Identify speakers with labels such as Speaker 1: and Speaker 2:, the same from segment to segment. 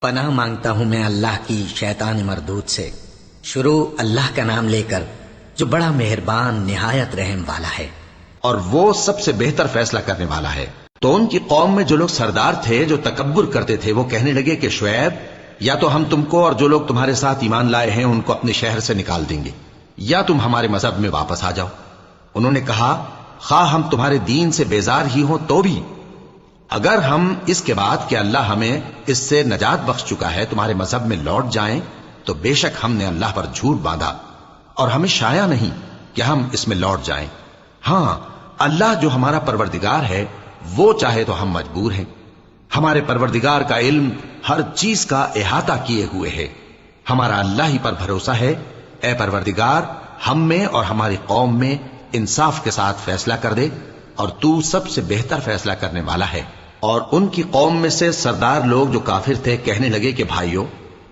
Speaker 1: پناہ مانگتا ہوں میں اللہ کی شیطان مردود سے۔ شروع اللہ کا نام لے کر جو بڑا مہربان نہایت رحم والا ہے۔
Speaker 2: اور وہ سب سے بہتر فیصلہ کرنے والا ہے۔ تو ان کی قوم میں جو لوگ سردار تھے جو تکبر کرتے تھے وہ کہنے لگے کہ شعیب، یا تو ہم تم کو اور جو لوگ تمہارے ساتھ ایمان لائے ہیں ان کو اپنے شہر سے نکال دیں گے، یا تم ہمارے مذہب میں واپس آ جاؤ۔ انہوں نے کہا، خواہ ہم تمہارے دین سے بیزار ہی ہوں تو بھی اگر ہم اس کے بعد کہ اللہ ہمیں اس سے نجات بخش چکا ہے تمہارے مذہب میں لوٹ جائیں تو بے شک ہم نے اللہ پر جھوٹ باندھا اور ہمیں شایع نہیں کہ ہم اس میں لوٹ جائیں۔ ہاں، اللہ جو ہمارا پروردگار ہے وہ چاہے تو ہم مجبور ہیں۔ ہمارے پروردگار کا علم ہر چیز کا احاطہ کیے ہوئے ہے۔ ہمارا اللہ ہی پر بھروسہ ہے۔ اے پروردگار، ہم میں اور ہماری قوم میں انصاف کے ساتھ فیصلہ کر دے، اور تو سب سے بہتر فیصلہ کرنے والا ہے۔ اور ان کی قوم میں سے سردار لوگ جو کافر تھے کہنے لگے کہ بھائیو،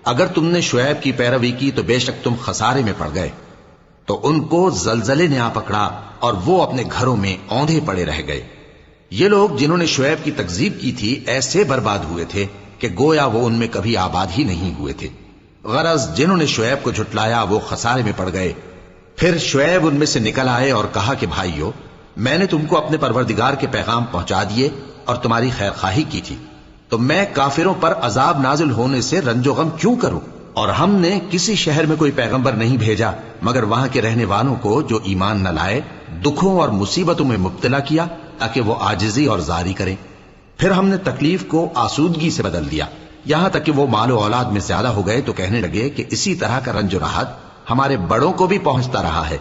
Speaker 2: اگر تم نے شعیب کی پیروی کی تو بے شک تم خسارے میں پڑ گئے۔ تو ان کو زلزلے نے آ پکڑا اور وہ اپنے گھروں میں اوندھے پڑے رہ گئے۔ یہ لوگ جنہوں نے شعیب کی تکذیب کی تھی ایسے برباد ہوئے تھے کہ گویا وہ ان میں کبھی آباد ہی نہیں ہوئے تھے۔ غرض جنہوں نے شعیب کو جھٹلایا وہ خسارے میں پڑ گئے۔ پھر شعیب ان میں سے نکل آئے اور کہا کہ بھائیو، میں نے تم کو اپنے پروردگار کے پیغام پہنچا دیے اور تمہاری خیر خواہی کی تھی، تو میں کافروں پر عذاب نازل ہونے سے رنج و غم کیوں کروں؟ اور ہم نے کسی شہر میں کوئی پیغمبر نہیں بھیجا مگر وہاں کے رہنے والوں کو جو ایمان نہ لائے دکھوں اور مصیبتوں میں مبتلا کیا تاکہ وہ عاجزی اور زاری کریں۔ پھر ہم نے تکلیف کو آسودگی سے بدل دیا، یہاں تک کہ وہ مال و اولاد میں زیادہ ہو گئے تو کہنے لگے کہ اسی طرح کا رنج و راحت ہمارے بڑوں کو بھی پہنچتا رہا ہے۔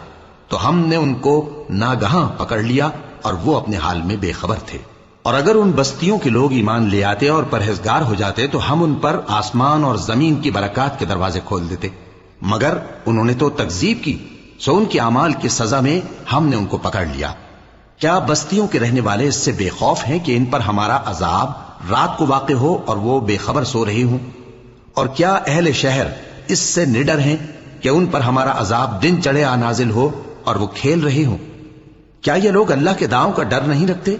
Speaker 2: تو ہم نے ان کو ناگہاں پکڑ لیا اور وہ اپنے حال میں بے خبر تھے۔ اور اگر ان بستیوں کے لوگ ایمان لے آتے اور پرہیزگار ہو جاتے تو ہم ان پر آسمان اور زمین کی برکات کے دروازے کھول دیتے، مگر انہوں نے تو تکذیب کی، سو ان کے اعمال کی سزا میں ہم نے ان کو پکڑ لیا۔ کیا بستیوں کے رہنے والے اس سے بے خوف ہیں کہ ان پر ہمارا عذاب رات کو واقع ہو اور وہ بے خبر سو رہی ہوں؟ اور کیا اہل شہر اس سے نڈر ہیں کہ ان پر ہمارا عذاب دن چڑھے آ نازل ہو اور وہ کھیل رہے ہوں؟ کیا یہ لوگ اللہ کے داؤں کا ڈر نہیں رکھتے؟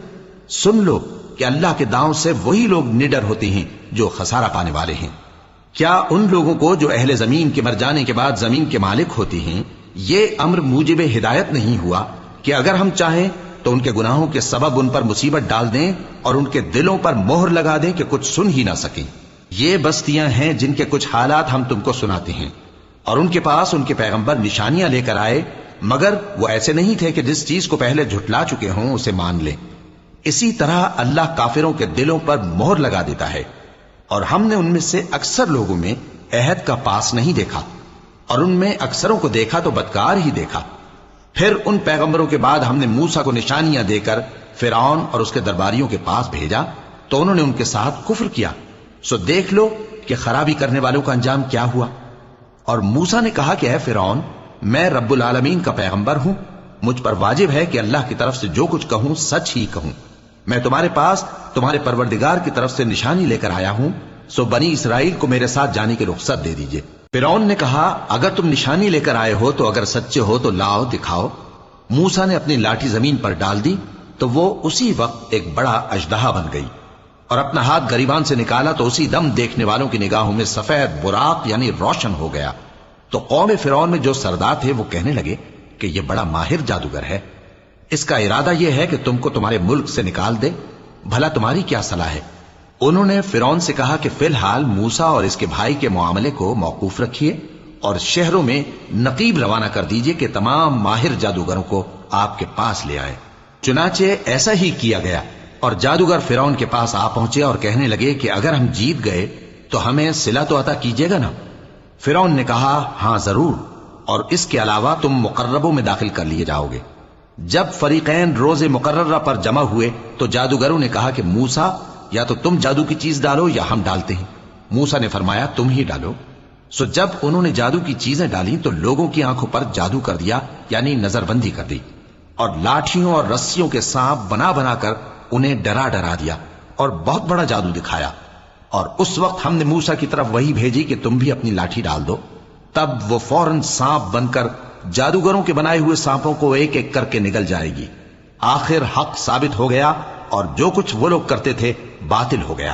Speaker 2: سن لو کہ اللہ کے داؤں سے وہی لوگ نڈر ہوتے ہیں جو خسارہ پانے والے ہیں۔ کیا ان لوگوں کو جو اہل زمین کے مر جانے کے بعد زمین کے مالک ہوتے ہیں یہ امر موجب ہدایت نہیں ہوا کہ اگر ہم چاہیں تو ان کے گناہوں کے سبب ان پر مصیبت ڈال دیں اور ان کے دلوں پر مہر لگا دیں کہ کچھ سن ہی نہ سکیں؟ یہ بستیاں ہیں جن کے کچھ حالات ہم تم کو سناتے ہیں، اور ان کے پاس ان کے پیغمبر نشانیاں لے کر آئے مگر وہ ایسے نہیں تھے کہ جس چیز کو پہلے جھٹلا چکے ہوں اسے مان لیں۔ اسی طرح اللہ کافروں کے دلوں پر مہر لگا دیتا ہے، اور ہم نے ان میں سے اکثر لوگوں میں عہد کا پاس نہیں دیکھا، اور ان میں اکثروں کو دیکھا تو بدکار ہی دیکھا۔ پھر ان پیغمبروں کے بعد ہم نے موسیٰ کو نشانیاں دے کر فرعون اور اس کے درباریوں کے پاس بھیجا تو انہوں نے ان کے ساتھ کفر کیا، سو دیکھ لو کہ خرابی کرنے والوں کا انجام کیا ہوا۔ اور موسیٰ نے کہا کہ اے فرعون، میں رب العالمین کا پیغمبر ہوں، مجھ پر واجب ہے کہ اللہ کی طرف سے جو کچھ کہوں سچ ہی کہوں۔ میں تمہارے پاس تمہارے پروردگار کی طرف سے نشانی لے کر آیا ہوں، سو بنی اسرائیل کو میرے ساتھ جانے کی رخصت دے دیجئے۔ فرعون نے کہا، اگر تم نشانی لے کر آئے ہو تو اگر سچے ہو تو لاؤ دکھاؤ۔ موسیٰ نے اپنی لاٹھی زمین پر ڈال دی تو وہ اسی وقت ایک بڑا اژدہا بن گئی، اور اپنا ہاتھ گریبان سے نکالا تو اسی دم دیکھنے والوں کی نگاہوں میں سفید براق یعنی روشن ہو گیا۔ تو قوم فرعون میں جو سردار تھے وہ کہنے لگے کہ یہ بڑا ماہر جادوگر ہے، اس کا ارادہ یہ ہے کہ تم کو تمہارے ملک سے نکال دے، بھلا تمہاری کیا صلاح ہے؟ انہوں نے فرعون سے کہا کہ فی الحال موسیٰ اور اس کے بھائی کے معاملے کو موقوف رکھیے اور شہروں میں نقیب روانہ کر دیجئے کہ تمام ماہر جادوگروں کو آپ کے پاس لے آئے۔ چنانچہ ایسا ہی کیا گیا، اور جادوگر فرعون کے پاس آ پہنچے اور کہنے لگے کہ اگر ہم جیت گئے تو ہمیں صلہ تو عطا کیجیے گا نا؟ فرعون نے کہا، ہاں ضرور، اور اس کے علاوہ تم مقربوں میں داخل کر لیے جاؤ گے۔ جب فریقین روز مقررہ پر جمع ہوئے تو جادوگروں نے کہا کہ موسیٰ، یا تو تم جادو کی چیز ڈالو یا ہم ڈالتے ہیں۔ موسیٰ نے فرمایا، تم ہی ڈالو۔ سو جب انہوں نے جادو کی چیزیں ڈالیں تو لوگوں کی آنکھوں پر جادو کر دیا، یعنی نظر بندی کر دی، اور لاٹھیوں اور رسیوں کے سانپ بنا بنا کر انہیں ڈرا ڈرا دیا اور بہت بڑا جادو دکھایا۔ اور اس وقت ہم نے موسیٰ کی طرف وحی بھیجی کہ تم بھی اپنی لاٹھی ڈال دو، تب وہ فوراً سانپ بن کر جادوگروں کے بنائے ہوئے سانپوں کو ایک ایک کر کے نگل جائے گی۔ آخر حق ثابت ہو گیا اور جو کچھ وہ لوگ کرتے تھے باطل ہو گیا۔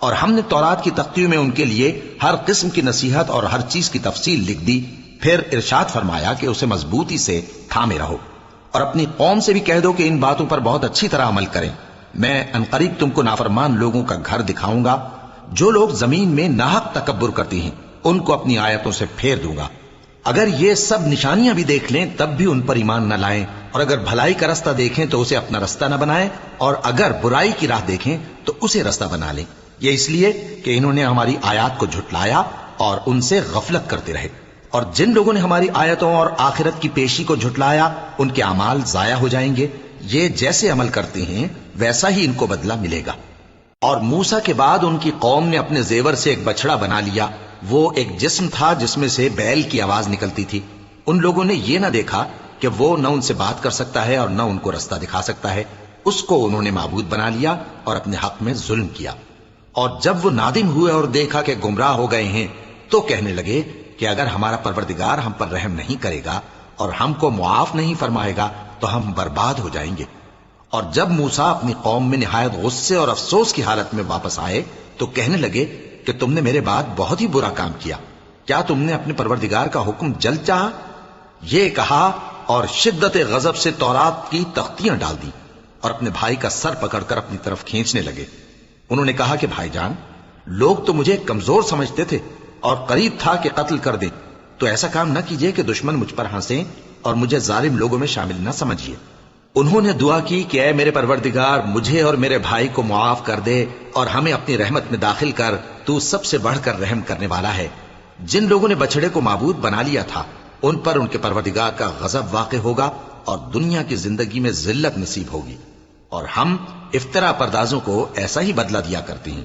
Speaker 2: اور ہم نے تورات کی تختیوں میں ان کے لیے ہر قسم کی نصیحت اور ہر چیز کی تفصیل لکھ دی. پھر ارشاد فرمایا کہ اسے مضبوطی سے تھامے رہو اور اپنی قوم سے بھی کہہ دو کہ ان باتوں پر بہت اچھی طرح عمل کریں. میں عنقریب تم کو نافرمان لوگوں کا گھر دکھاؤں گا. جو لوگ زمین میں ناحق تکبر کرتی ہیں ان کو اپنی آیتوں سے پھیر دوں گا. اگر یہ سب نشانیاں بھی دیکھ لیں تب بھی ان پر ایمان نہ لائیں، اور اگر بھلائی کا رستہ دیکھیں تو اسے اپنا رستہ نہ بنائیں، اور اگر برائی کی راہ دیکھیں تو اسے رستہ بنا لیں. یہ اس لیے کہ انہوں نے ہماری آیات کو جھٹلایا اور ان سے غفلت کرتے رہے. اور جن لوگوں نے ہماری آیتوں اور آخرت کی پیشی کو جھٹلایا ان کے اعمال ضائع ہو جائیں گے. یہ جیسے عمل کرتے ہیں ویسا ہی ان کو بدلہ ملے گا. اور موسیٰ کے بعد ان کی قوم نے اپنے زیور سے ایک بچڑا بنا لیا. وہ ایک جسم تھا جس میں سے بیل کی آواز نکلتی تھی. ان لوگوں نے یہ نہ دیکھا کہ وہ نہ ان سے بات کر سکتا ہے اور نہ ان کو رستہ دکھا سکتا ہے. اس کو انہوں نے معبود بنا لیا اور اپنے حق میں ظلم کیا. اور جب وہ نادم ہوئے اور دیکھا کہ گمراہ ہو گئے ہیں تو کہنے لگے کہ اگر ہمارا پروردگار ہم پر رحم نہیں کرے گا اور ہم کو معاف نہیں فرمائے گا تو ہم برباد ہو جائیں گے. اور جب موسیٰ اپنی قوم میں نہایت غصے اور افسوس کی حالت میں واپس آئے تو کہنے لگے کہ تم نے میرے بعد بہت ہی برا کام کیا. کیا تم نے اپنے پروردگار کا حکم جلد چاہا؟ یہ کہا اور شدت غضب سے تورات کی تختیاں ڈال دی اور اپنے بھائی کا سر پکڑ کر اپنی طرف کھینچنے لگے. انہوں نے کہا کہ بھائی جان، لوگ تو مجھے کمزور سمجھتے تھے اور قریب تھا کہ قتل کر دیں، تو ایسا کام نہ کیجئے کہ دشمن مجھ پر ہنسیں اور مجھے ظالم لوگوں میں شامل نہ سمجھیے. انہوں نے دعا کی کہ اے میرے پروردگار، مجھے اور میرے بھائی کو معاف کر دے اور ہمیں اپنی رحمت میں داخل کر، تو سب سے بڑھ کر رحم کرنے والا ہے. جن لوگوں نے بچڑے کو معبود بنا لیا تھا ان پر ان کے پروردگار کا غضب واقع ہوگا اور دنیا کی زندگی میں ذلت نصیب ہوگی. اور ہم افطرا پردازوں کو ایسا ہی بدلہ دیا کرتے ہیں.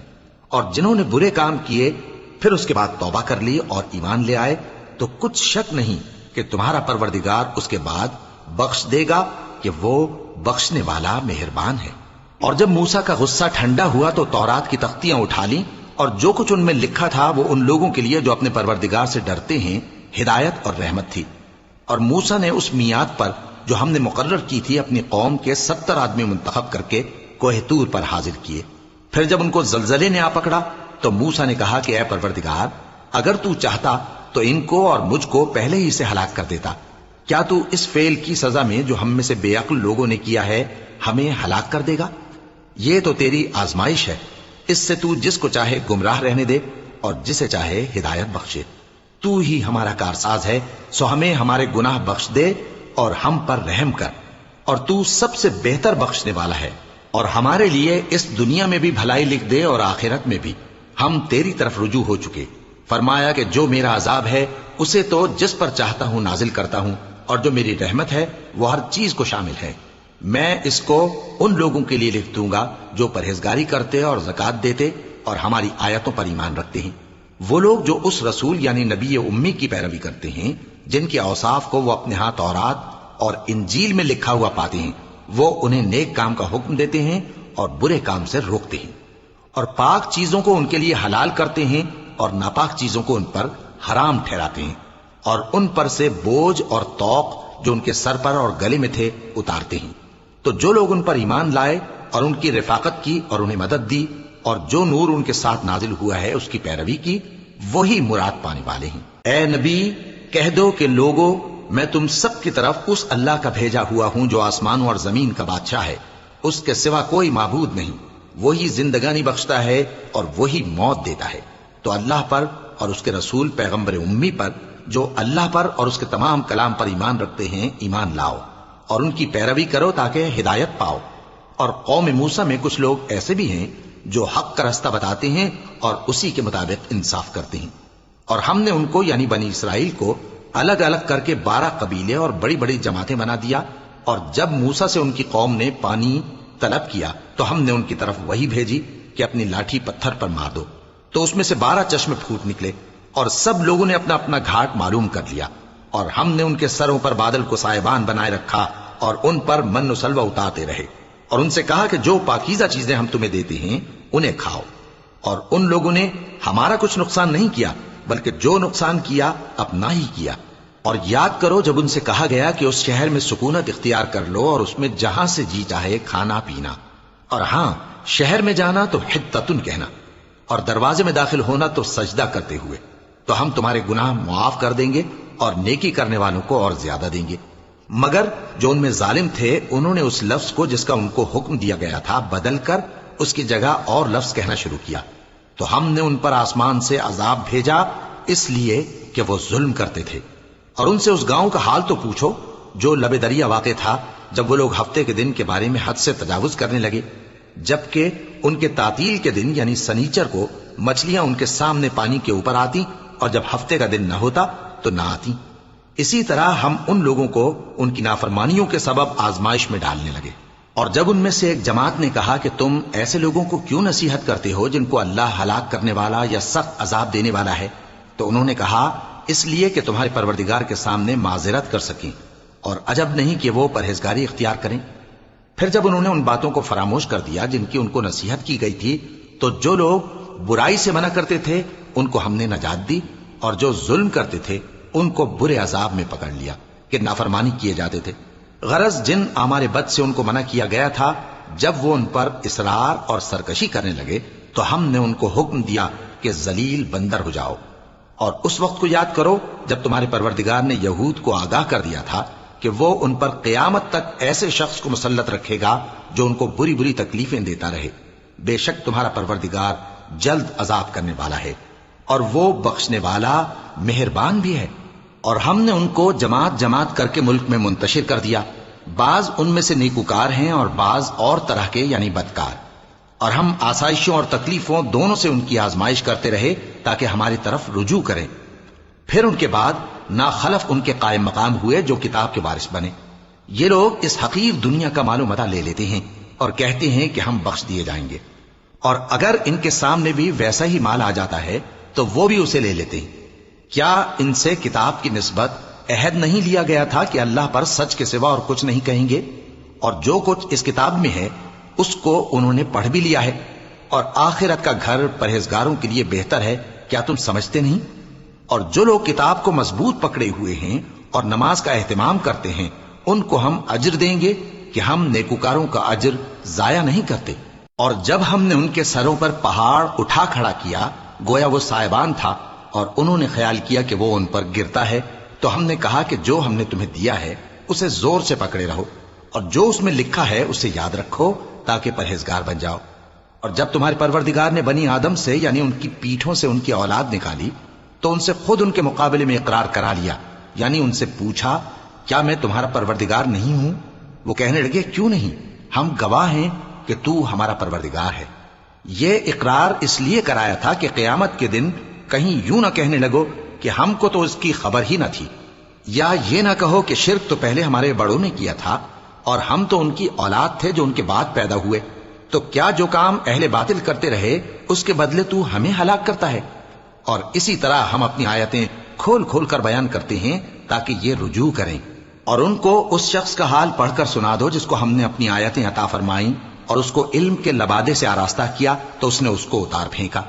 Speaker 2: اور جنہوں نے برے کام کیے پھر اس کے بعد توبہ کر لی اور ایمان لے آئے تو کچھ شک نہیں کہ تمہارا پروردگار اس کے بعد بخش دے گا کہ وہ بخشنے والا مہربان ہے. اور جب موسیٰ کا غصہ ٹھنڈا ہوا تو تورات کی تختیاں اٹھا لیں اور جو کچھ ان میں لکھا تھا وہ ان لوگوں کے لیے جو اپنے پروردگار سے ڈرتے ہیں ہدایت اور رحمت تھی. اور موسیٰ نے اس میعاد پر جو ہم نے مقرر کی تھی اپنی قوم کے 70 آدمی منتخب کر کے کوہ طور پر حاضر کیے. پھر جب ان کو زلزلے نے آ پکڑا تو موسیٰ نے کہا کہ اے پروردگار، اگر تو چاہتا تو ان کو اور مجھ کو پہلے ہی سے ہلاک کر دیتا. کیا تو اس فعل کی سزا میں جو ہم میں سے بے عقل لوگوں نے کیا ہے ہمیں ہلاک کر دے گا؟ یہ تو تیری آزمائش ہے. اس سے تو جس کو چاہے گمراہ رہنے دے اور جسے چاہے ہدایت بخشے. تو ہی ہمارا کارساز ہے، سو ہمیں ہمارے گناہ بخش دے اور ہم پر رحم کر. اور تو سب سے بہتر بخشنے والا ہے. اور ہمارے لیے اس دنیا میں بھی بھلائی لکھ دے اور آخرت میں بھی. ہم تیری طرف رجوع ہو چکے. فرمایا کہ جو میرا عذاب ہے اسے تو جس پر چاہتا ہوں نازل کرتا ہوں، اور جو میری رحمت ہے وہ ہر چیز کو شامل ہے. میں اس کو ان لوگوں کے لیے لکھ دوں گا جو پرہیزگاری کرتے اور زکوٰۃ دیتے اور ہماری آیتوں پر ایمان رکھتے ہیں. وہ لوگ جو اس رسول یعنی نبی امی کی پیروی کرتے ہیں جن کے اوصاف کو وہ اپنے ہاں تورات اور انجیل میں لکھا ہوا پاتے ہیں، وہ انہیں نیک کام کا حکم دیتے ہیں اور برے کام سے روکتے ہیں، اور پاک چیزوں کو ان کے لیے حلال کرتے ہیں اور ناپاک چیزوں کو ان پر حرام ٹھہراتے ہیں، اور ان پر سے بوجھ اور طوق جو ان کے سر پر اور گلے میں تھے اتارتے ہیں. تو جو لوگ ان پر ایمان لائے اور ان کی رفاقت کی اور انہیں مدد دی اور جو نور ان کے ساتھ نازل ہوا ہے اس کی پیروی کی، وہی مراد پانے والے ہیں. اے نبی، کہہ دو کہ لوگو، میں تم سب کی طرف اس اللہ کا بھیجا ہوا ہوں جو آسمانوں اور زمین کا بادشاہ ہے. اس کے سوا کوئی معبود نہیں. وہی زندگانی بخشتا ہے اور وہی موت دیتا ہے. تو اللہ پر اور اس کے رسول پیغمبر امی پر جو اللہ پر اور اس کے تمام کلام پر ایمان رکھتے ہیں ایمان لاؤ اور ان کی پیروی کرو تاکہ ہدایت پاؤ. اور قوم موسیٰ میں کچھ لوگ ایسے بھی ہیں جو حق کا راستہ بتاتے ہیں اور اسی کے مطابق انصاف کرتے ہیں. اور ہم نے ان کو یعنی بنی اسرائیل کو الگ الگ کر کے 12 قبیلے اور بڑی بڑی جماعتیں بنا دیا. اور جب موسیٰ سے ان کی قوم نے پانی طلب کیا تو ہم نے ان کی طرف وہی بھیجی کہ اپنی لاٹھی پتھر پر مار دو. تو اس میں سے 12 چشمے پھوٹ نکلے اور سب لوگوں نے اپنا اپنا گھاٹ معلوم کر لیا. اور ہم نے ان کے سروں پر بادل کو سائبان بنائے رکھا اور ان پر من و سلوہ اتارتے رہے اور ان سے کہا کہ جو پاکیزہ چیزیں ہم تمہیں دیتے ہیں انہیں کھاؤ. اور ان لوگوں نے ہمارا کچھ نقصان نہیں کیا بلکہ جو نقصان کیا اپنا ہی کیا. اور یاد کرو جب ان سے کہا گیا کہ اس شہر میں سکونت اختیار کر لو اور اس میں جہاں سے جی چاہے کھانا پینا، اور ہاں شہر میں جانا تو حتتن کہنا. اور دروازے میں داخل ہونا تو سجدہ کرتے ہوئے، تو ہم تمہارے گناہ معاف کر دیں گے اور نیکی کرنے والوں کو اور زیادہ دیں گے۔ مگر جو ان میں ظالم تھے انہوں نے اس لفظ کو جس کا ان کو حکم دیا گیا تھا بدل کر اس کی جگہ اور لفظ کہنا شروع کیا، تو ہم نے ان پر آسمان سے عذاب بھیجا اس لیے کہ وہ ظلم کرتے تھے۔ اور ان سے اس گاؤں کا حال تو پوچھو جو لبے دریا واقع تھا، جب وہ لوگ ہفتے کے دن کے بارے میں حد سے تجاوز کرنے لگے، جبکہ ان کے تعطیل کے دن یعنی سنیچر کو مچھلیاں ان کے سامنے پانی کے اوپر آتی، اور جب ہفتے کا دن نہ ہوتا تو نہ آتی۔ اسی طرح ہم ان لوگوں کو ان کی نافرمانیوں کے سبب آزمائش میں ڈالنے لگے۔ اور جب ان میں سے ایک جماعت نے کہا کہ تم ایسے لوگوں کو کیوں نصیحت کرتے ہو جن کو اللہ ہلاک کرنے والا یا سخت عذاب دینے والا ہے، تو انہوں نے کہا اس لیے کہ تمہارے پروردگار کے سامنے معذرت کر سکیں، اور عجب نہیں کہ وہ پرہیزگاری اختیار کریں۔ پھر جب انہوں نے ان باتوں کو فراموش کر دیا جن کی ان کو نصیحت کی گئی تھی، تو جو لوگ برائی سے منع کرتے تھے ان کو ہم نے نجات دی، اور جو ظلم کرتے تھے ان کو برے عذاب میں پکڑ لیا کہ نافرمانی کیے جاتے تھے۔ غرض جن اعمال بد سے ان کو منع کیا گیا تھا، جب وہ ان پر اصرار اور سرکشی کرنے لگے تو ہم نے ان کو حکم دیا کہ ذلیل بندر ہو جاؤ۔ اور اس وقت کو یاد کرو جب تمہارے پروردگار نے یہود کو آگاہ کر دیا تھا کہ وہ ان پر قیامت تک ایسے شخص کو مسلط رکھے گا جو ان کو بری بری تکلیفیں دیتا رہے۔ بے شک تمہارا پروردگار جلد عذاب کرنے والا ہے، اور وہ بخشنے والا مہربان بھی ہے۔ اور ہم نے ان کو جماعت جماعت کر کے ملک میں منتشر کر دیا، بعض ان میں سے نیکوکار ہیں اور بعض اور طرح کے یعنی بدکار، اور ہم آسائشوں اور تکلیفوں دونوں سے ان کی آزمائش کرتے رہے تاکہ ہماری طرف رجوع کریں۔ پھر ان کے بعد ناخلف ان کے قائم مقام ہوئے جو کتاب کے وارث بنے۔ یہ لوگ اس حقیر دنیا کا مال و متاع لے لیتے ہیں اور کہتے ہیں کہ ہم بخش دیے جائیں گے، اور اگر ان کے سامنے بھی ویسا ہی مال آ جاتا ہے تو وہ بھی اسے لے لیتے ہیں۔ کیا ان سے کتاب کی نسبت عہد نہیں لیا گیا تھا کہ اللہ پر سچ کے سوا اور کچھ نہیں کہیں گے؟ اور جو کچھ اس کتاب میں ہے اس کو انہوں نے پڑھ بھی لیا ہے، اور آخرت کا گھر پرہیزگاروں کے لیے بہتر ہے، کیا تم سمجھتے نہیں؟ اور جو لوگ کتاب کو مضبوط پکڑے ہوئے ہیں اور نماز کا اہتمام کرتے ہیں ان کو ہم اجر دیں گے کہ ہم نیکوکاروں کا اجر ضائع نہیں کرتے۔ اور جب ہم نے ان کے سروں پر پہاڑ اٹھا کھڑا کیا گویا وہ سائبان تھا، اور انہوں نے خیال کیا کہ وہ ان پر گرتا ہے، تو ہم نے کہا کہ جو ہم نے تمہیں دیا ہے اسے زور سے پکڑے رہو، اور جو اس میں لکھا ہے اسے یاد رکھو تاکہ پرہیزگار بن جاؤ۔ اور جب تمہارے پروردگار نے بنی آدم سے یعنی ان کی پیٹھوں سے ان کی اولاد نکالی تو ان سے خود ان کے مقابلے میں اقرار کرا لیا، یعنی ان سے پوچھا کیا میں تمہارا پروردگار نہیں ہوں؟ وہ کہنے لگے کیوں نہیں، ہم گواہ ہیں کہ تو ہمارا پروردگار ہے۔ یہ اقرار اس لیے کرایا تھا کہ قیامت کے دن کہیں یوں نہ کہنے لگو کہ ہم کو تو اس کی خبر ہی نہ تھی، یا یہ نہ کہو کہ شرک تو پہلے ہمارے بڑوں نے کیا تھا اور ہم تو ان کی اولاد تھے جو ان کے بعد پیدا ہوئے، تو کیا جو کام اہل باطل کرتے رہے اس کے بدلے تو ہمیں ہلاک کرتا ہے؟ اور اسی طرح ہم اپنی آیتیں کھول کھول کر بیان کرتے ہیں تاکہ یہ رجوع کریں۔ اور ان کو اس شخص کا حال پڑھ کر سنا دو جس کو ہم نے اپنی آیتیں عطا فرمائیں اور اس کو علم کے لبادے سے آراستہ کیا تو اس نے اس کو اتار پھینکا،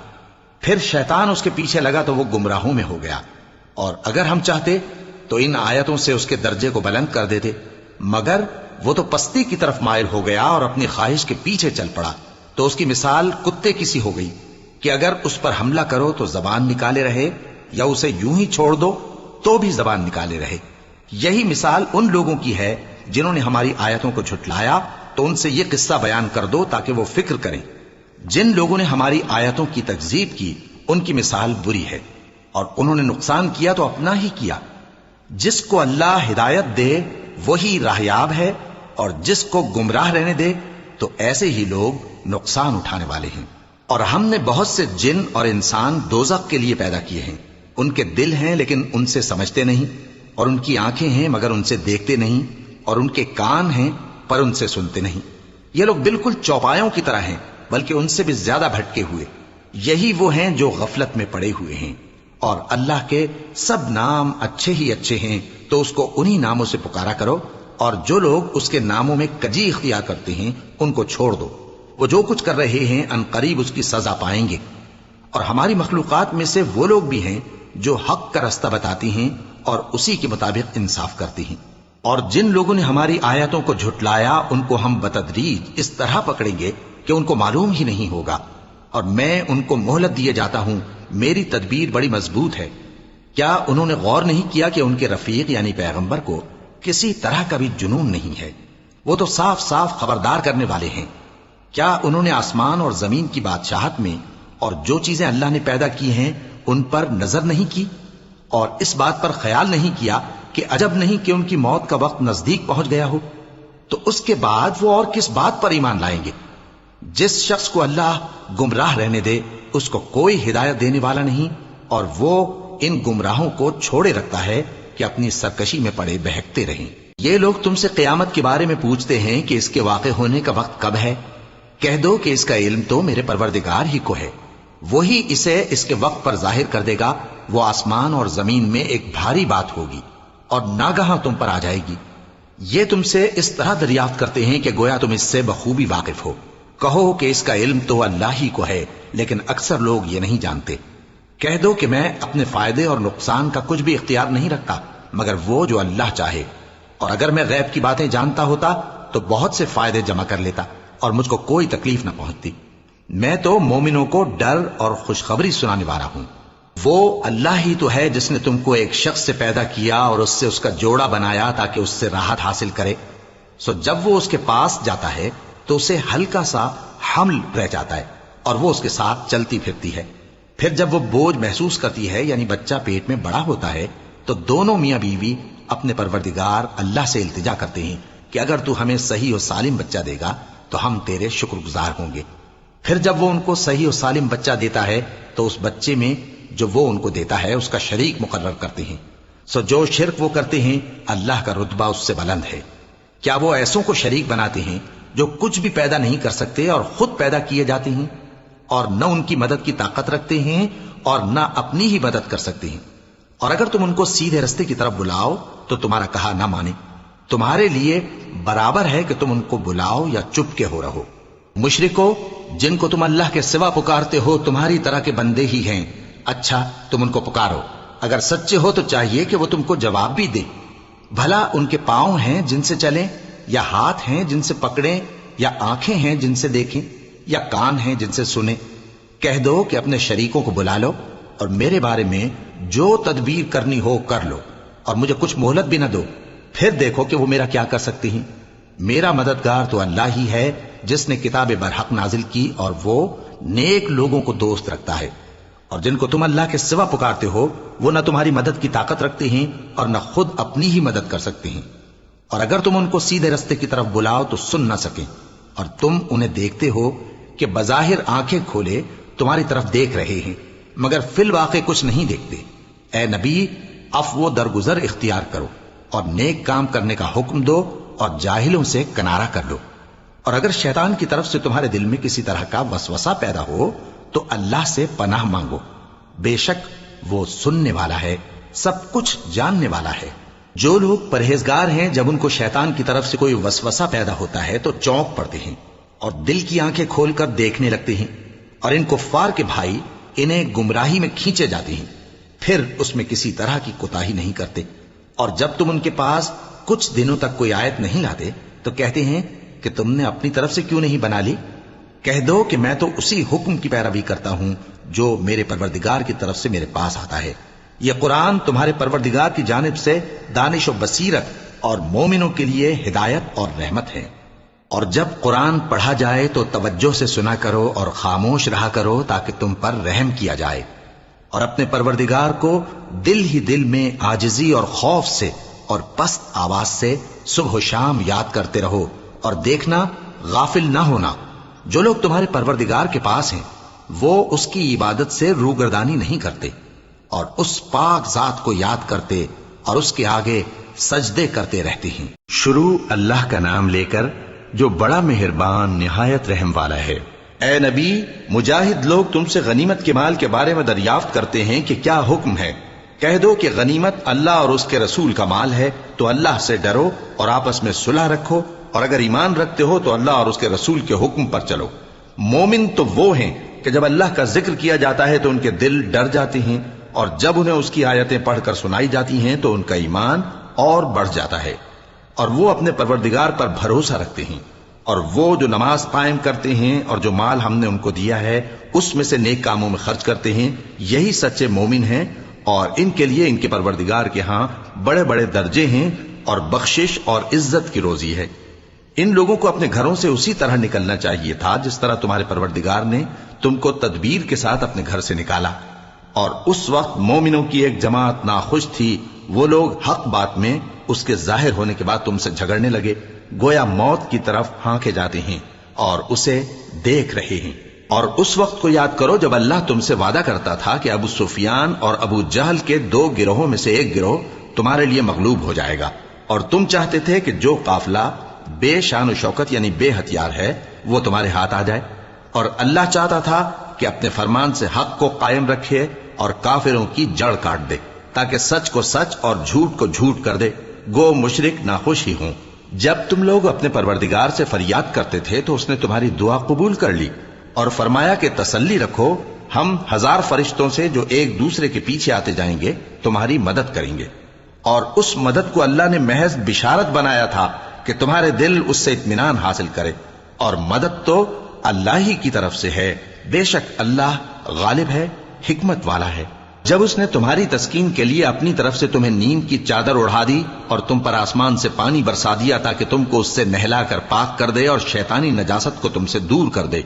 Speaker 2: پھر شیطان اس کے پیچھے لگا تو وہ گمراہوں میں ہو گیا۔ اور اگر ہم چاہتے تو ان آیتوں سے اس کے درجے کو بلند کر دیتے، مگر وہ تو پستی کی طرف مائل ہو گیا اور اپنی خواہش کے پیچھے چل پڑا، تو اس کی مثال کتے کی سی ہو گئی کہ اگر اس پر حملہ کرو تو زبان نکالے رہے، یا اسے یوں ہی چھوڑ دو تو بھی زبان نکالے رہے۔ یہی مثال ان لوگوں کی ہے جنہوں نے ہماری آیتوں کو جھٹلایا، تو ان سے یہ قصہ بیان کر دو تاکہ وہ فکر کریں۔ جن لوگوں نے ہماری آیتوں کی تکذیب کی ان کی مثال بری ہے، اور انہوں نے نقصان کیا تو اپنا ہی کیا۔ جس کو اللہ ہدایت دے وہی راہیاب ہے، اور جس کو گمراہ رہنے دے تو ایسے ہی لوگ نقصان اٹھانے والے ہیں۔ اور ہم نے بہت سے جن اور انسان دوزخ کے لیے پیدا کیے ہیں، ان کے دل ہیں لیکن ان سے سمجھتے نہیں، اور ان کی آنکھیں ہیں مگر ان سے دیکھتے نہیں، اور ان کے کان ہیں پر ان سے سنتے نہیں۔ یہ لوگ بالکل چوپایوں کی طرح ہیں بلکہ ان سے بھی زیادہ بھٹکے ہوئے۔ یہی وہ ہیں جو غفلت میں پڑے ہوئے ہیں۔ اور اللہ کے سب نام اچھے ہی اچھے ہیں، تو اس کو انہی ناموں سے پکارا کرو، اور جو لوگ اس کے ناموں میں کجی اختیار کرتے ہیں ان کو چھوڑ دو، وہ جو کچھ کر رہے ہیں ان قریب اس کی سزا پائیں گے۔ اور ہماری مخلوقات میں سے وہ لوگ بھی ہیں جو حق کا رستہ بتاتی ہیں اور اسی کے مطابق انصاف کرتی ہیں۔ اور جن لوگوں نے ہماری آیتوں کو جھٹلایا ان کو ہم بتدریج اس طرح پکڑیں گے کہ ان کو معلوم ہی نہیں ہوگا۔ اور میں ان کو مہلت دیے جاتا ہوں، میری تدبیر بڑی مضبوط ہے۔ کیا انہوں نے غور نہیں کیا کہ ان کے رفیق یعنی پیغمبر کو کسی طرح کا بھی جنون نہیں ہے؟ وہ تو صاف صاف خبردار کرنے والے ہیں۔ کیا انہوں نے آسمان اور زمین کی بادشاہت میں اور جو چیزیں اللہ نے پیدا کی ہیں ان پر نظر نہیں کی، اور اس بات پر خیال نہیں کیا کہ عجب نہیں کہ ان کی موت کا وقت نزدیک پہنچ گیا ہو؟ تو اس کے بعد وہ اور کس بات پر ایمان لائیں گے؟ جس شخص کو اللہ گمراہ رہنے دے اس کو کوئی ہدایت دینے والا نہیں، اور وہ ان گمراہوں کو چھوڑے رکھتا ہے کہ اپنی سرکشی میں پڑے بہکتے رہیں۔ یہ لوگ تم سے قیامت کے بارے میں پوچھتے ہیں کہ اس کے واقع ہونے کا وقت کب ہے؟ کہہ دو کہ اس کا علم تو میرے پروردگار ہی کو ہے، وہی اسے اس کے وقت پر ظاہر کر دے گا۔ وہ آسمان اور زمین میں ایک بھاری بات ہوگی اور ناگہاں تم پر آ جائے گی۔ یہ تم سے اس طرح دریافت کرتے ہیں کہ گویا تم اس سے بخوبی واقف ہو۔ کہو کہ اس کا علم تو اللہ ہی کو ہے، لیکن اکثر لوگ یہ نہیں جانتے۔ کہہ دو کہ میں اپنے فائدے اور نقصان کا کچھ بھی اختیار نہیں رکھتا مگر وہ جو اللہ چاہے، اور اگر میں غیب کی باتیں جانتا ہوتا تو بہت سے فائدے جمع کر لیتا اور مجھ کو کوئی تکلیف نہ پہنچتی۔ میں تو مومنوں کو ڈر اور خوشخبری سنانے والا ہوں۔ وہ اللہ ہی تو ہے جس نے تم کو ایک شخص سے پیدا کیا اور اس سے اس کا جوڑا بنایا تاکہ اس سے راحت حاصل کرے۔ سو جب وہ اس کے پاس جاتا ہے تو اسے ہلکا سا حمل رہ جاتا ہے اور وہ اس کے ساتھ چلتی پھرتی ہے۔ پھر جب وہ بوجھ محسوس کرتی ہے یعنی بچہ پیٹ میں بڑا ہوتا ہے تو دونوں میاں بیوی اپنے پروردگار اللہ سے التجا کرتے ہیں کہ اگر تو ہمیں صحیح و سالم بچہ دے گا تو ہم تیرے شکر گزار ہوں گے۔ پھر جب وہ ان کو صحیح و سالم بچہ دیتا ہے تو اس بچے میں جو وہ ان کو دیتا ہے اس کا شریک مقرر کرتے ہیں۔ سو جو شرک وہ کرتے ہیں اللہ کا رتبہ اس سے بلند ہے۔ کیا وہ ایسوں کو شریک بناتے ہیں جو کچھ بھی پیدا نہیں کر سکتے اور خود پیدا کیے جاتے ہیں، اور نہ ان کی مدد کی طاقت رکھتے ہیں اور نہ اپنی ہی مدد کر سکتے ہیں؟ اور اگر تم ان کو سیدھے رستے کی طرف بلاؤ تو تمہارا کہا نہ مانے۔ تمہارے لیے برابر ہے کہ تم ان کو بلاؤ یا چپ کے ہو رہو۔ مشرکو، جن کو تم اللہ کے سوا پکارتے ہو تمہاری طرح کے بندے ہی ہیں۔ اچھا تم ان کو پکارو، اگر سچے ہو تو چاہیے کہ وہ تم کو جواب بھی دے۔ بھلا ان کے پاؤں ہیں جن سے چلیں، یا ہاتھ ہیں جن سے پکڑیں، یا آنکھیں ہیں جن سے دیکھیں، یا کان ہیں جن سے سنیں؟ کہہ دو کہ اپنے شریکوں کو بلا لو اور میرے بارے میں جو تدبیر کرنی ہو کر لو، اور مجھے کچھ مہلت بھی نہ دو، پھر دیکھو کہ وہ میرا کیا کر سکتی ہیں۔ میرا مددگار تو اللہ ہی ہے جس نے کتاب برحق نازل کی، اور وہ نیک لوگوں کو دوست رکھتا ہے۔ اور جن کو تم اللہ کے سوا پکارتے ہو وہ نہ تمہاری مدد کی طاقت رکھتے ہیں اور نہ خود اپنی ہی مدد کر سکتے ہیں، اور اگر تم ان کو سیدھے رستے کی طرف بلاؤ تو سن نہ سکیں، اور تم انہیں دیکھتے ہو کہ بظاہر آنکھیں کھولے تمہاری طرف دیکھ رہے ہیں مگر فی الواقع کچھ نہیں دیکھتے۔ اے نبی، عفو و درگزر اختیار کرو اور نیک کام کرنے کا حکم دو اور جاہلوں سے کنارہ کر لو۔ اور اگر شیطان کی طرف سے تمہارے دل میں کسی طرح کا وسوسہ پیدا ہو تو اللہ سے پناہ مانگو، بے شک وہ سننے والا ہے، سب کچھ جاننے والا ہے۔ جو لوگ پرہیزگار ہیں جب ان کو شیطان کی طرف سے کوئی وسوسہ پیدا ہوتا ہے تو چونک پڑتے ہیں اور دل کی آنکھیں کھول کر دیکھنے لگتے ہیں، اور ان کفار کے بھائی انہیں گمراہی میں کھینچے جاتے ہیں، پھر اس میں کسی طرح کی کوتاہی نہیں کرتے۔ اور جب تم ان کے پاس کچھ دنوں تک کوئی آیت نہیں لاتے تو کہتے ہیں کہ تم نے اپنی طرف سے کیوں نہیں بنا لی؟ کہہ دو کہ میں تو اسی حکم کی پیروی کرتا ہوں جو میرے پروردگار کی طرف سے میرے پاس آتا ہے۔ یہ قرآن تمہارے پروردگار کی جانب سے دانش و بصیرت اور مومنوں کے لیے ہدایت اور رحمت ہے۔ اور جب قرآن پڑھا جائے تو توجہ سے سنا کرو اور خاموش رہا کرو تاکہ تم پر رحم کیا جائے، اور اپنے پروردگار کو دل ہی دل میں عاجزی اور خوف سے اور پست آواز سے صبح و شام یاد کرتے رہو، اور دیکھنا غافل نہ ہونا۔ جو لوگ تمہارے پروردگار کے پاس ہیں وہ اس کی عبادت سے روگردانی نہیں کرتے اور اس پاک ذات کو یاد کرتے اور اس کے آگے سجدے کرتے رہتے ہیں۔
Speaker 3: شروع اللہ کا نام لے کر جو بڑا مہربان نہایت رحم والا ہے۔
Speaker 2: اے نبی، مجاہد لوگ تم سے غنیمت کے مال کے بارے میں دریافت کرتے ہیں کہ کیا حکم ہے۔ کہہ دو کہ غنیمت اللہ اور اس کے رسول کا مال ہے، تو اللہ سے ڈرو اور آپس میں صلح رکھو، اور اگر ایمان رکھتے ہو تو اللہ اور اس کے رسول کے حکم پر چلو۔ مومن تو وہ ہیں کہ جب اللہ کا ذکر کیا جاتا ہے تو ان کے دل ڈر جاتے ہیں، اور جب انہیں اس کی آیتیں پڑھ کر سنائی جاتی ہیں تو ان کا ایمان اور بڑھ جاتا ہے، اور وہ اپنے پروردگار پر بھروسہ رکھتے ہیں۔ اور وہ جو نماز قائم کرتے ہیں اور جو مال ہم نے ان کو دیا ہے اس میں سے نیک کاموں میں خرچ کرتے ہیں، یہی سچے مومن ہیں، اور ان کے لیے ان کے پروردگار کے ہاں بڑے بڑے درجے ہیں اور بخشش اور عزت کی روزی ہے۔ ان لوگوں کو اپنے گھروں سے اسی طرح نکلنا چاہیے تھا جس طرح تمہارے پروردگار نے تم کو تدبیر کے ساتھ اپنے گھر سے نکالا۔ اور اس وقت مومنوں کی ایک جماعت ناخوش تھی، وہ لوگ حق بات میں اس کے ظاہر ہونے کے بعد تم سے جھگڑنے لگے، گویا موت کی طرف ہانکے جاتے ہیں اور اسے دیکھ رہے ہیں۔ اور اس وقت کو یاد کرو جب اللہ تم سے وعدہ کرتا تھا کہ ابو سفیان اور ابو جہل کے 2 گروہوں میں سے ایک گروہ تمہارے لیے مغلوب ہو جائے گا، اور تم چاہتے تھے کہ جو قافلہ بے شان و شوکت یعنی بے ہتھیار ہے وہ تمہارے ہاتھ آ جائے، اور اللہ چاہتا تھا کہ اپنے فرمان سے حق کو قائم رکھے اور کافروں کی جڑ کاٹ دے، تاکہ سچ کو سچ اور جھوٹ کو جھوٹ کر دے، گو مشرک ناخوش ہی ہوں۔ جب تم لوگ اپنے پروردگار سے فریاد کرتے تھے تو اس نے تمہاری دعا قبول کر لی اور فرمایا کہ تسلی رکھو، ہم 1000 فرشتوں سے جو ایک دوسرے کے پیچھے آتے جائیں گے تمہاری مدد کریں گے۔ اور اس مدد کو اللہ نے محض بشارت بنایا تھا کہ تمہارے دل اس سے اطمینان حاصل کرے، اور مدد تو اللہ ہی کی طرف سے ہے، بے شک اللہ غالب ہے، حکمت والا ہے۔ جب اس نے تمہاری تسکین کے لیے اپنی طرف سے تمہیں نیند کی چادر اڑا دی اور تم پر آسمان سے پانی برسا دیا تاکہ تم کو اس سے نہلا کر پاک کر دے اور شیطانی نجاست کو تم سے دور کر دے،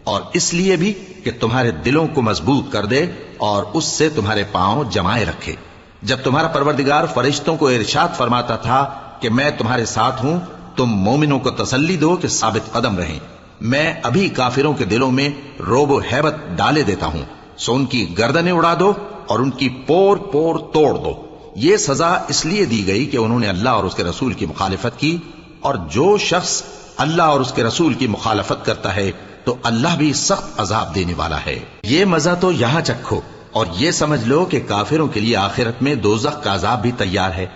Speaker 2: اور اس لیے بھی کہ تمہارے دلوں کو مضبوط کر دے اور اس سے تمہارے پاؤں جمائے رکھے۔ جب تمہارا پروردگار فرشتوں کو ارشاد فرماتا تھا کہ میں تمہارے ساتھ ہوں، تم مومنوں کو تسلی دو کہ ثابت قدم رہیں، میں ابھی کافروں کے دلوں میں رعب و ہیبت ڈالے دیتا ہوں، سو ان کی گردنیں اڑا دو اور ان کی پور پور توڑ دو۔ یہ سزا اس لیے دی گئی کہ انہوں نے اللہ اور اس کے رسول کی مخالفت کی، اور جو شخص اللہ اور اس کے رسول کی مخالفت کرتا ہے تو اللہ بھی سخت عذاب دینے والا ہے۔ یہ مزہ تو یہاں چکھو اور یہ سمجھ لو کہ کافروں کے لیے آخرت میں دوزخ کا عذاب بھی تیار ہے۔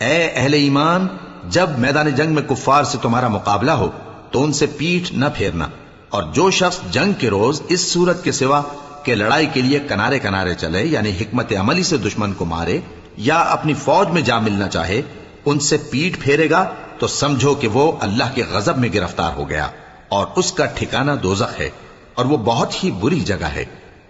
Speaker 2: اے اہل ایمان، جب میدان جنگ میں کفار سے تمہارا مقابلہ ہو تو ان سے پیٹھ نہ پھیرنا، اور جو شخص جنگ کے روز اس صورت کے سوا کہ لڑائی کے لیے کنارے کنارے چلے یعنی حکمت عملی سے دشمن کو مارے یا اپنی فوج میں جا ملنا چاہے، ان سے پیٹھ پھیرے گا تو سمجھو کہ وہ اللہ کے غضب میں گرفتار ہو گیا، اور اس کا ٹھکانہ دوزخ ہے، اور وہ بہت ہی بری جگہ ہے۔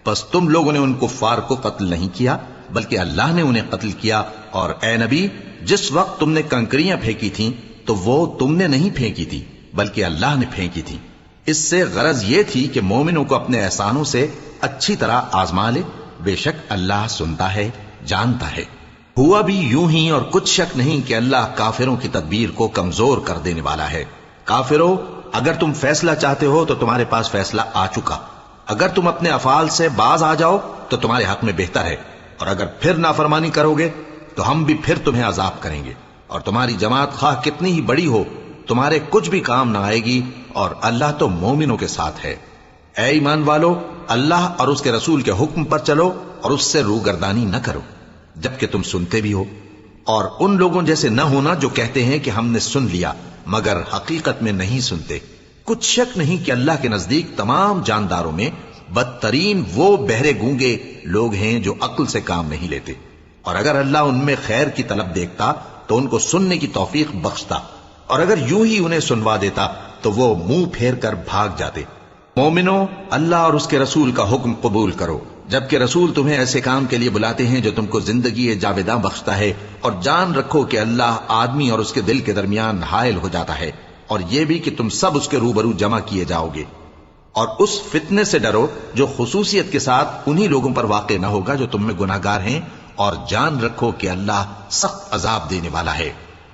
Speaker 2: پس تم لوگوں نے ان کفار کو قتل نہیں کیا بلکہ اللہ نے انہیں قتل کیا، اور اے نبی، جس وقت تم نے کنکریاں پھینکی تھیں تو وہ تم نے نہیں پھینکی تھی بلکہ اللہ نے پھینکی تھی۔ اس سے غرض یہ تھی کہ مومنوں کو اپنے احسانوں سے اچھی طرح آزما لے، بے شک اللہ سنتا ہے، جانتا ہے۔ ہوا بھی یوں ہی، اور کچھ شک نہیں کہ اللہ کافروں کی تدبیر کو کمزور کر دینے والا ہے۔ کافروں، اگر تم فیصلہ چاہتے ہو تو تمہارے پاس فیصلہ آ چکا، اگر تم اپنے افعال سے باز آ جاؤ تو تمہارے حق میں بہتر ہے، اور اگر پھر نافرمانی کرو گے تو ہم بھی پھر تمہیں عذاب کریں گے، اور تمہاری جماعت خواہ کتنی ہی بڑی ہو تمہارے کچھ بھی کام نہ آئے گی، اور اللہ تو مومنوں کے ساتھ ہے۔ اے ایمان والو، اللہ اور اس کے رسول کے حکم پر چلو اور اس سے روگردانی نہ کرو جبکہ تم سنتے بھی ہو، اور ان لوگوں جیسے نہ ہونا جو کہتے ہیں کہ ہم نے سن لیا مگر حقیقت میں نہیں سنتے۔ کچھ شک نہیں کہ اللہ کے نزدیک تمام جانداروں میں بدترین وہ بہرے گونگے لوگ ہیں جو عقل سے کام نہیں لیتے، اور اگر اللہ ان میں خیر کی طلب دیکھتا تو ان کو سننے کی توفیق بخشتا، اور اگر یوں ہی انہیں سنوا دیتا تو وہ منہ پھیر کر بھاگ جاتے۔ مومنوں، اللہ اور اس کے رسول کا حکم قبول کرو جبکہ رسول تمہیں ایسے کام کے لیے بلاتے ہیں جو تم کو زندگی جاویداں بخشتا ہے، اور جان رکھو کہ اللہ آدمی اور اس کے دل کے درمیان حائل ہو جاتا ہے، اور یہ بھی کہ تم سب اس کے روبرو جمع کیے جاؤ گے۔ اور اس فتنے سے ڈرو جو خصوصیت کے ساتھ انہی لوگوں پر واقع نہ ہوگا جو تم میں گناہگار ہیں، اور جان رکھو کہ اللہ سخت عذاب دینے والا ہے۔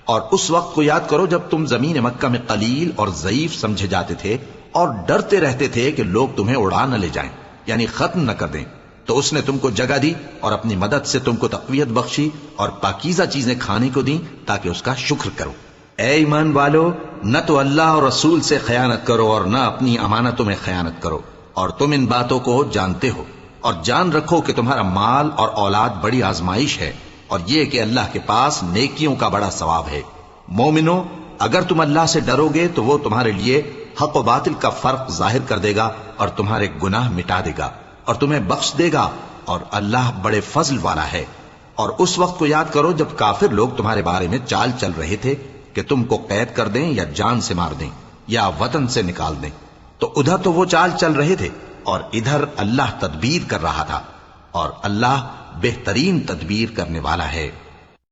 Speaker 2: اور اس وقت کو یاد کرو جب تم زمین مکہ میں قلیل اور ضعیف سمجھے جاتے تھے اور ڈرتے رہتے تھے کہ لوگ تمہیں اڑا نہ لے جائیں یعنی ختم نہ کر دیں، تو اس نے تم کو جگہ دی اور اپنی مدد سے تم کو تقویت بخشی اور پاکیزہ چیزیں کھانے کو دیں تاکہ اس کا شکر کرو۔ اے ایمان والو، نہ تو اللہ اور رسول سے خیانت کرو اور نہ اپنی امانتوں میں خیانت کرو، اور تم ان باتوں کو جانتے ہو، اور جان رکھو کہ تمہارا مال اور اولاد بڑی آزمائش ہے، اور یہ کہ اللہ کے پاس نیکیوں کا بڑا ثواب ہے۔ مومنو، اگر تم اللہ سے ڈرو گے تو وہ تمہارے لیے حق و باطل کا فرق ظاہر کر دے گا اور تمہارے گناہ مٹا دے گا اور تمہیں بخش دے گا، اور اللہ بڑے فضل والا ہے۔ اور اس وقت کو یاد کرو جب کافر لوگ تمہارے بارے میں چال چل رہے تھے کہ تم کو قید کر دیں یا جان سے مار دیں، یا وطن سے نکال دیں۔ تو ادھر تو وہ چال چل رہے تھے اور ادھر اللہ تدبیر کر رہا تھا، اور اللہ بہترین تدبیر کرنے والا ہے۔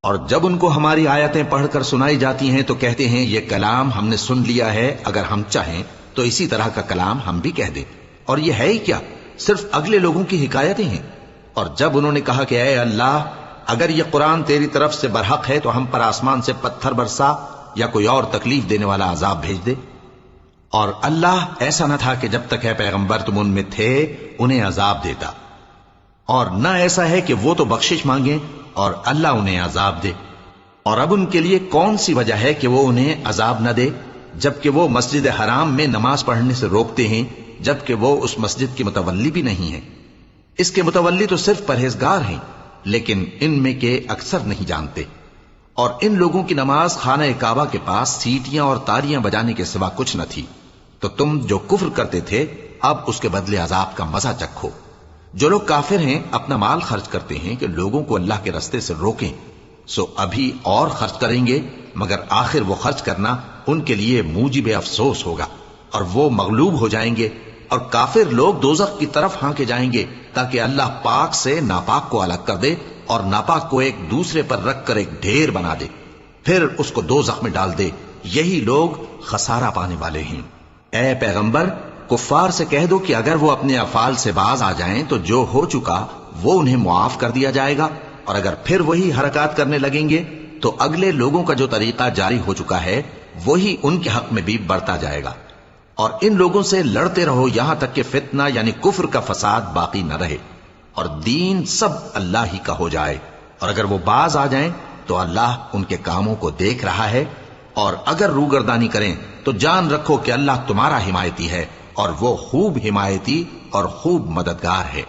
Speaker 2: اور جب ان کو ہماری آیتیں پڑھ کر سنائی جاتی ہیں تو کہتے ہیں یہ کلام ہم نے سن لیا ہے، اگر ہم چاہیں تو اسی طرح کا کلام ہم بھی کہہ دیں، اور یہ ہے ہی کیا، صرف اگلے لوگوں کی حکایتیں ہیں۔ اور جب انہوں نے کہا کہ اے اللہ، اگر یہ قرآن تیری طرف سے برحق ہے تو ہم پر آسمان سے پتھر برسا یا کوئی اور تکلیف دینے والا عذاب بھیج دے۔ اور اللہ ایسا نہ تھا کہ جب تک ہے پیغمبر تم ان میں تھے انہیں عذاب دیتا، اور نہ ایسا ہے کہ وہ تو بخشش مانگیں اور اللہ انہیں عذاب دے۔ اور اب ان کے لیے کون سی وجہ ہے کہ وہ انہیں عذاب نہ دے، جبکہ وہ مسجد حرام میں نماز پڑھنے سے روکتے ہیں، جبکہ وہ اس مسجد کی متولی بھی نہیں ہے۔ اس کے متولی تو صرف پرہیزگار ہیں، لیکن ان میں کے اکثر نہیں جانتے۔ اور ان لوگوں کی نماز خانہ کعبہ کے پاس سیٹیاں اور تالیاں بجانے کے سوا کچھ نہ تھی۔ تو تم جو کفر کرتے تھے اب اس کے بدلے عذاب کا مزہ چکھو۔ جو لوگ کافر ہیں اپنا مال خرچ کرتے ہیں کہ لوگوں کو اللہ کے رستے سے روکیں، سو ابھی اور خرچ کریں گے، مگر آخر وہ خرچ کرنا ان کے لیے موجب افسوس ہوگا، اور وہ مغلوب ہو جائیں گے، اور کافر لوگ دوزخ کی طرف ہانکے جائیں گے تاکہ اللہ پاک سے ناپاک کو الگ کر دے اور ناپاک کو ایک دوسرے پر رکھ کر ایک ڈھیر بنا دے، پھر اس کو دوزخ میں ڈال دے۔ یہی لوگ خسارہ پانے والے ہیں۔ اے پیغمبر، کفار سے کہہ دو کہ اگر وہ اپنے افعال سے باز آ جائیں تو جو ہو چکا وہ انہیں معاف کر دیا جائے گا، اور اگر پھر وہی حرکات کرنے لگیں گے تو اگلے لوگوں کا جو طریقہ جاری ہو چکا ہے وہی ان کے حق میں بھی بڑھتا جائے گا۔ اور ان لوگوں سے لڑتے رہو یہاں تک کہ فتنہ یعنی کفر کا فساد باقی نہ رہے اور دین سب اللہ ہی کا ہو جائے۔ اور اگر وہ باز آ جائیں تو اللہ ان کے کاموں کو دیکھ رہا ہے، اور اگر روگردانی کریں تو جان رکھو کہ اللہ تمہارا حمایتی ہے، اور وہ خوب حمایتی اور خوب مددگار ہے۔